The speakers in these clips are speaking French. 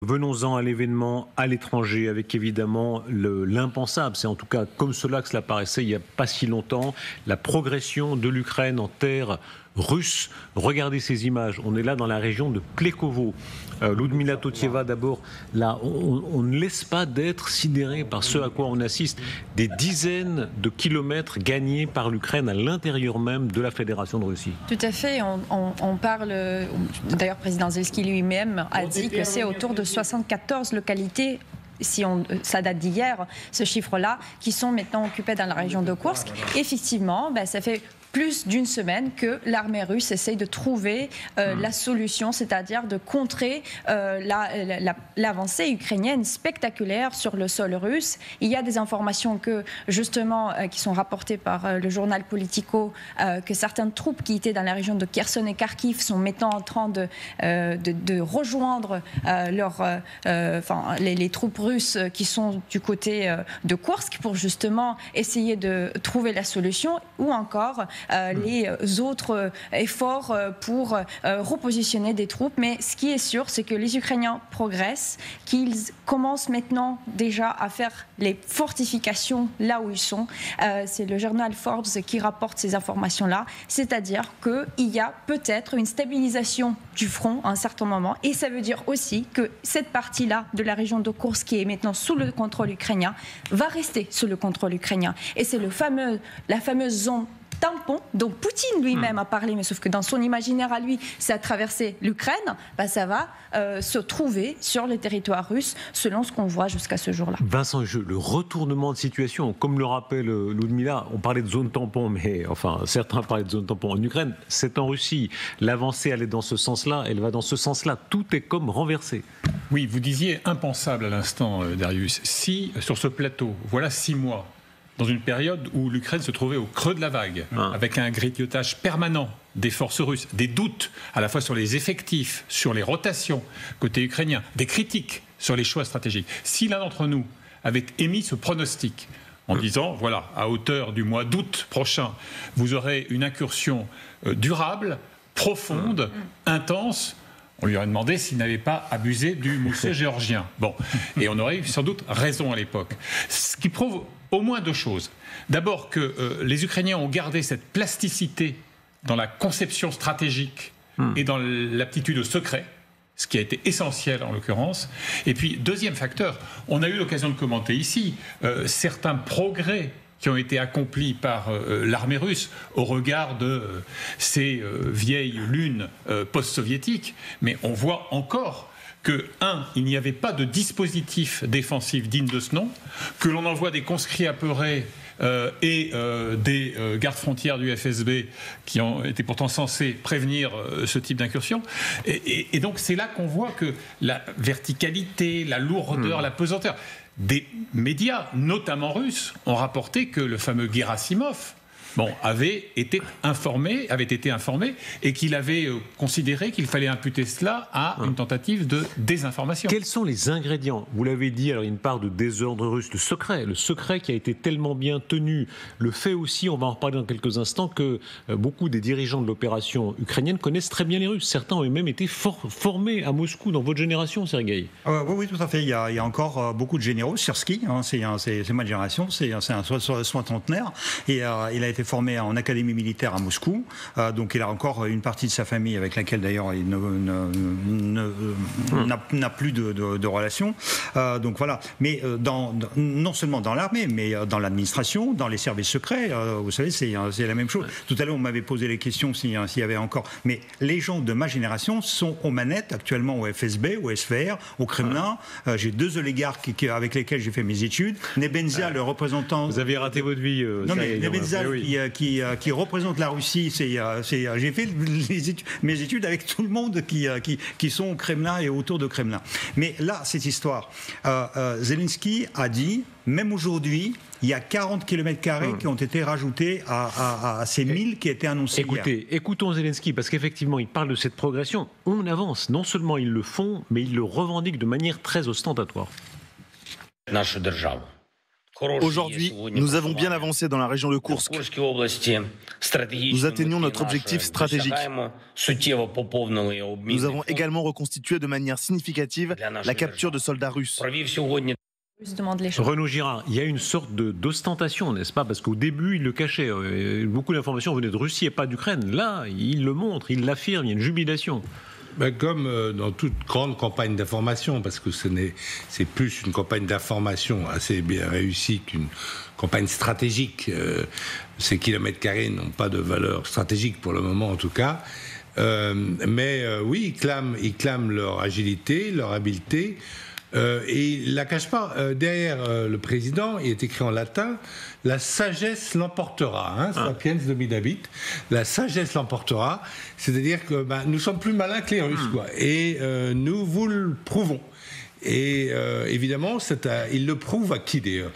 Venons-en à l'événement à l'étranger, avec évidemment l'impensable. C'est en tout cas comme cela que cela paraissait il n'y a pas si longtemps. La progression de l'Ukraine en terre russe. Regardez ces images. On est là dans la région de Plekovo. Ludmila Totieva, d'abord, là, on ne laisse pas d'être sidéré par ce à quoi on assiste. Des dizaines de kilomètres gagnés par l'Ukraine à l'intérieur même de la Fédération de Russie. Tout à fait. On parle. D'ailleurs, le président Zelensky lui-même a dit que c'est autour de 74 localités. Ça date d'hier, ce chiffre-là, qui sont maintenant occupées dans la région de Koursk. Effectivement, ça fait plus d'une semaine que l'armée russe essaye de trouver la solution, c'est-à-dire de contrer l'avancée ukrainienne spectaculaire sur le sol russe. Il y a des informations justement qui sont rapportées par le journal Politico, que certaines troupes qui étaient dans la région de Kherson et Kharkiv sont maintenant en train de rejoindre les troupes russes qui sont du côté de Koursk pour justement essayer de trouver la solution, ou encore les autres efforts pour repositionner des troupes. Mais ce qui est sûr, c'est que les Ukrainiens progressent, qu'ils commencent maintenant déjà à faire les fortifications là où ils sont. C'est le journal Forbes qui rapporte ces informations-là, c'est-à-dire qu'il y a peut-être une stabilisation du front à un certain moment, et ça veut dire aussi que cette partie-là de la région de Koursk, qui est maintenant sous le contrôle ukrainien, va rester sous le contrôle ukrainien. Et c'est la fameuse zone tampon dont Poutine lui-même a parlé, mais sauf que dans son imaginaire à lui, ça a traversé l'Ukraine, ça va se trouver sur le territoire russe, selon ce qu'on voit jusqu'à ce jour-là. Vincent Jeu, le retournement de situation, comme le rappelle Ludmila, on parlait de zone tampon, mais enfin, certains parlaient de zone tampon en Ukraine, c'est en Russie. L'avancée, elle est dans ce sens-là, elle va dans ce sens-là. Tout est comme renversé. Oui, vous disiez impensable à l'instant, Darius. Si, sur ce plateau, voilà 6 mois, dans une période où l'Ukraine se trouvait au creux de la vague, avec un grignotage permanent des forces russes, des doutes à la fois sur les effectifs, sur les rotations côté ukrainien, des critiques sur les choix stratégiques. Si l'un d'entre nous avait émis ce pronostic en disant, voilà, à hauteur du mois d'août prochain, vous aurez une incursion durable, profonde, intense, on lui aurait demandé s'il n'avait pas abusé du mousset géorgien. Bon, et on aurait eu sans doute raison à l'époque. Ce qui prouve au moins 2 choses. D'abord que les Ukrainiens ont gardé cette plasticité dans la conception stratégique et dans l'aptitude au secret, ce qui a été essentiel en l'occurrence. Et puis, deuxième facteur, on a eu l'occasion de commenter ici certains progrès qui ont été accomplis par l'armée russe au regard de ces vieilles lunes post-soviétiques, mais on voit encore que, il n'y avait pas de dispositif défensif digne de ce nom, que l'on envoie des conscrits apeurés et des gardes-frontières du FSB qui ont été pourtant censés prévenir ce type d'incursion. Et donc c'est là qu'on voit que la verticalité, la lourdeur, la pesanteur des médias, notamment russes, ont rapporté que le fameux Gerasimov avait été informé et qu'il avait considéré qu'il fallait imputer cela à une tentative de désinformation. Quels sont les ingrédients? Vous l'avez dit, alors il y a une part de désordre russe, le secret qui a été tellement bien tenu, le fait aussi, on va en reparler dans quelques instants, que beaucoup des dirigeants de l'opération ukrainienne connaissent très bien les Russes. Certains ont même été formés à Moscou dans votre génération, Sergueï. Oui, tout à fait. Il y a encore beaucoup de généraux. Syrski, c'est ma génération, c'est un soixantenaire, et il a été formé en académie militaire à Moscou, donc il a encore une partie de sa famille avec laquelle d'ailleurs il n'a plus de relations. Donc voilà. Mais non seulement dans l'armée, mais dans l'administration, dans les services secrets, vous savez, c'est la même chose. Tout à l'heure, on m'avait posé les questions s'il y avait encore. Mais les gens de ma génération sont aux manettes actuellement au FSB, au SVR, au Kremlin. J'ai 2 oligarques avec lesquels j'ai fait mes études. Nebenzia, le représentant. Vous avez raté votre vie. Non, mais Nebenzia, qui représente la Russie, j'ai fait mes études avec tout le monde qui sont au Kremlin et autour de Kremlin. Mais là, cette histoire, Zelensky a dit, même aujourd'hui, il y a 40 km² qui ont été rajoutés à ces 1000 qui étaient annoncés hier. Écoutons Zelensky, parce qu'effectivement, il parle de cette progression. On avance. Non seulement ils le font, mais ils le revendiquent de manière très ostentatoire. Aujourd'hui, nous avons bien avancé dans la région de Koursk. Nous atteignons notre objectif stratégique. Nous avons également reconstitué de manière significative la capture de soldats russes. Renaud Girard, il y a une sorte d'ostentation, n'est-ce pas? Parce qu'au début, il le cachait. Beaucoup d'informations venaient de Russie et pas d'Ukraine. Là, il le montre, il l'affirme, il y a une jubilation. Comme dans toute grande campagne d'information, parce que c'est plus une campagne d'information assez bien réussie qu'une campagne stratégique. Ces kilomètres carrés n'ont pas de valeur stratégique pour le moment en tout cas. Mais oui, ils clament leur agilité, leur habileté. Et il ne la cache pas. Derrière le président, il est écrit en latin « La sagesse l'emportera ». Sapiens Domidabit. La sagesse l'emportera. C'est-à-dire que nous sommes plus malins que les Russes. Quoi. Et nous vous le prouvons. Et évidemment, il le prouve à qui d'ailleurs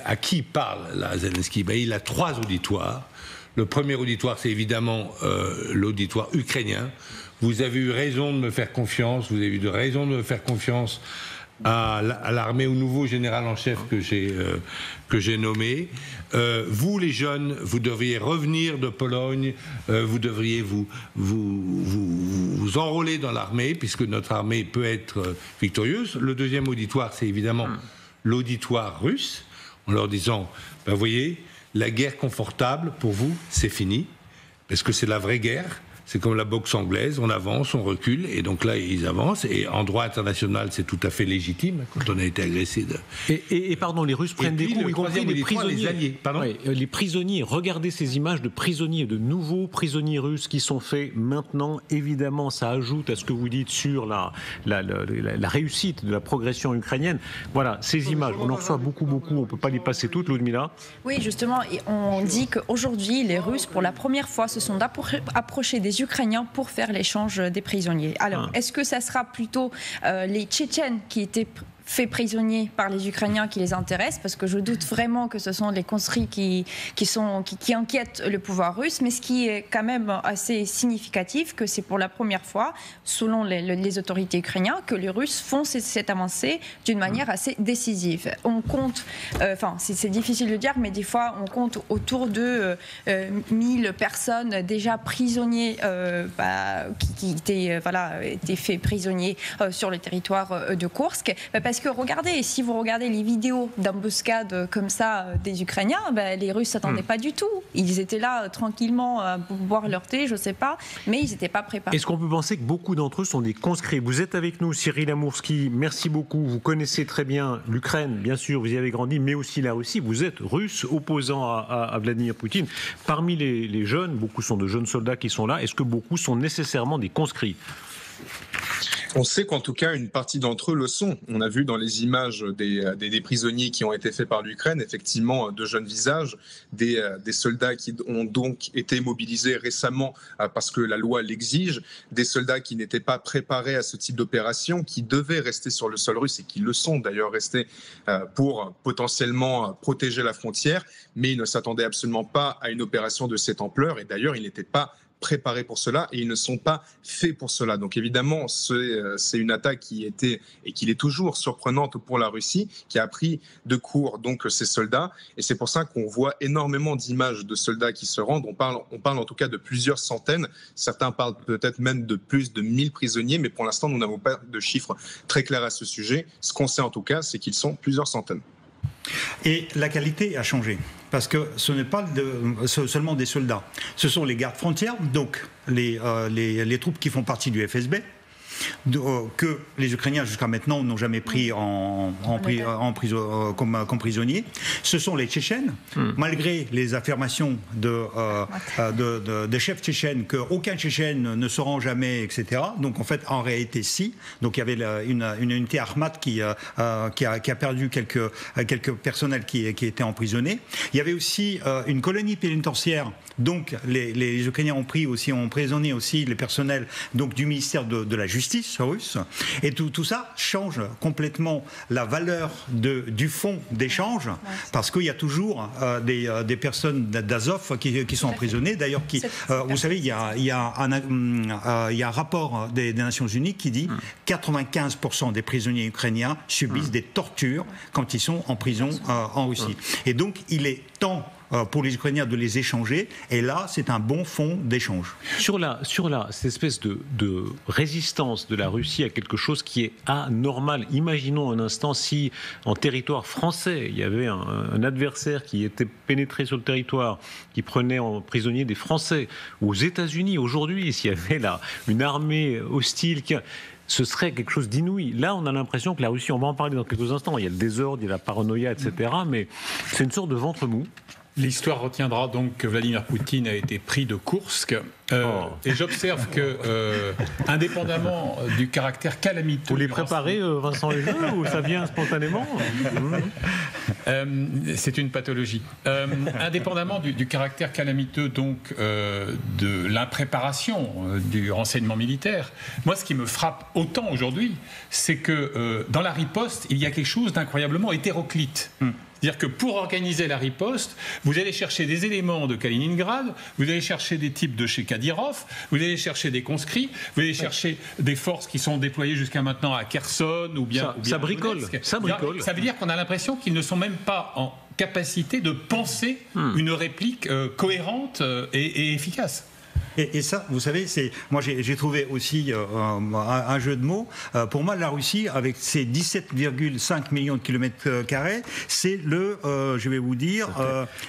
à qui il parle, là, Zelensky? Il a 3 auditoires. Le premier auditoire, c'est évidemment l'auditoire ukrainien. Vous avez eu raison de me faire confiance, vous avez eu raison de me faire confiance à l'armée, au nouveau général en chef que j'ai nommé. Vous, les jeunes, vous devriez revenir de Pologne, vous devriez vous enrôler dans l'armée, puisque notre armée peut être victorieuse. Le deuxième auditoire, c'est évidemment l'auditoire russe, en leur disant, vous voyez, la guerre confortable, pour vous, c'est fini, parce que c'est la vraie guerre. C'est comme la boxe anglaise, on avance, on recule, et donc là, ils avancent. Et en droit international, c'est tout à fait légitime, quand on a été agressé. Et pardon, les Russes prennent des coups, y compris les prisonniers. Les alliés, les prisonniers, regardez ces images de prisonniers, de nouveaux prisonniers russes qui sont faits maintenant. Évidemment, ça ajoute à ce que vous dites sur la réussite de la progression ukrainienne. Voilà, ces images, on en reçoit beaucoup, on ne peut pas les passer toutes, Ludmila. Oui, justement, on dit qu'aujourd'hui, les Russes, pour la première fois, se sont approchés des Ukrainiens pour faire l'échange des prisonniers. Alors, est-ce que ça sera plutôt les Tchétchènes qui étaient faits prisonniers par les Ukrainiens qui les intéressent, parce que je doute vraiment que ce sont les conscrits qui inquiètent le pouvoir russe, mais ce qui est quand même assez significatif, que c'est pour la première fois, selon les autorités ukrainiennes, que les Russes font cette avancée d'une manière assez décisive. On compte, c'est difficile de dire, mais des fois on compte autour de 1000 personnes déjà prisonniers qui étaient faits prisonniers sur le territoire de Koursk. Parce que regardez, si vous regardez les vidéos d'embuscade comme ça des Ukrainiens, les Russes ne s'attendaient pas du tout. Ils étaient là tranquillement pour boire leur thé, je ne sais pas, mais ils n'étaient pas préparés. Est-ce qu'on peut penser que beaucoup d'entre eux sont des conscrits? Vous êtes avec nous, Cyril Amourski, merci beaucoup. Vous connaissez très bien l'Ukraine, bien sûr, vous y avez grandi, mais aussi la Russie. Vous êtes russe, opposant à Vladimir Poutine. Parmi les jeunes, beaucoup sont de jeunes soldats qui sont là. Est-ce que beaucoup sont nécessairement des conscrits? On sait qu'en tout cas, une partie d'entre eux le sont. On a vu dans les images des prisonniers qui ont été faits par l'Ukraine, effectivement, de jeunes visages, des soldats qui ont donc été mobilisés récemment parce que la loi l'exige, des soldats qui n'étaient pas préparés à ce type d'opération, qui devaient rester sur le sol russe et qui le sont d'ailleurs restés pour potentiellement protéger la frontière, mais ils ne s'attendaient absolument pas à une opération de cette ampleur et d'ailleurs, ils n'étaient pas préparés pour cela et ils ne sont pas faits pour cela. Donc évidemment, c'est une attaque qui était et qui l'est toujours surprenante pour la Russie, qui a pris de court donc ces soldats. Et c'est pour ça qu'on voit énormément d'images de soldats qui se rendent. On parle en tout cas de plusieurs centaines. Certains parlent peut-être même de plus de 1000 prisonniers, mais pour l'instant, nous n'avons pas de chiffres très clairs à ce sujet. Ce qu'on sait en tout cas, c'est qu'ils sont plusieurs centaines. Et la qualité a changé, parce que ce n'est pas seulement des soldats, ce sont les gardes frontières, donc les troupes qui font partie du FSB, que les Ukrainiens jusqu'à maintenant n'ont jamais pris comme prisonniers. Ce sont les Tchétchènes, malgré les affirmations des chefs tchétchènes qu'aucun Tchétchène ne se rend jamais, etc. Donc en fait, en réalité, si. Donc il y avait une unité Armat qui a perdu quelques personnels qui étaient emprisonnés. Il y avait aussi une colonie pénitentiaire. Donc les Ukrainiens ont emprisonné aussi les personnels donc, du ministère de la Justice. justice russe. Et tout ça change complètement la valeur du fonds d'échange, parce qu'il y a toujours des personnes d'Azov qui sont emprisonnées. D'ailleurs, vous savez, il y a un rapport des Nations Unies qui dit 95% des prisonniers ukrainiens subissent des tortures quand ils sont en prison en Russie. Et donc, il est temps pour les Ukrainiens de les échanger, et là c'est un bon fonds d'échange. Sur cette espèce de résistance de la Russie à quelque chose qui est anormal, imaginons un instant si en territoire français il y avait un adversaire qui était pénétré sur le territoire, qui prenait en prisonnier des Français, ou aux États-Unis aujourd'hui s'il y avait là une armée hostile ce serait quelque chose d'inouï. Là, on a l'impression que la Russie, on va en parler dans quelques instants, il y a le désordre, il y a la paranoïa, etc., mais c'est une sorte de ventre mou. L'histoire retiendra donc que Vladimir Poutine a été pris de Koursk. Et j'observe que, indépendamment du caractère calamiteux... Vous les préparez, Vincent Léger, ou ça vient spontanément? C'est une pathologie. Indépendamment du caractère calamiteux donc de l'impréparation du renseignement militaire, moi ce qui me frappe autant aujourd'hui, c'est que dans la riposte, il y a quelque chose d'incroyablement hétéroclite. C'est-à-dire que pour organiser la riposte, vous allez chercher des éléments de Kaliningrad, vous allez chercher des types de chez Kadyrov, vous allez chercher des conscrits, vous allez chercher des forces qui sont déployées jusqu'à maintenant à Kherson ou bien ça bricole. Ça bricole. Ça veut dire qu'on a l'impression qu'ils ne sont même pas en capacité de penser une réplique cohérente et efficace. Et ça, vous savez, moi j'ai trouvé aussi un jeu de mots. Pour moi, la Russie, avec ses 17,5 millions de kilomètres carrés, c'est je vais vous dire,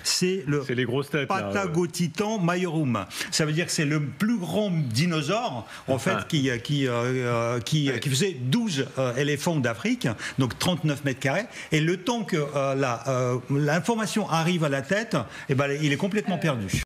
c'est le les grosses têtes, Patagotitan Majorum. Ça veut dire que c'est le plus grand dinosaure, en fait, qui faisait 12 éléphants d'Afrique, donc 39 mètres carrés. Et le temps que l'information arrive à la tête, il est complètement perdu.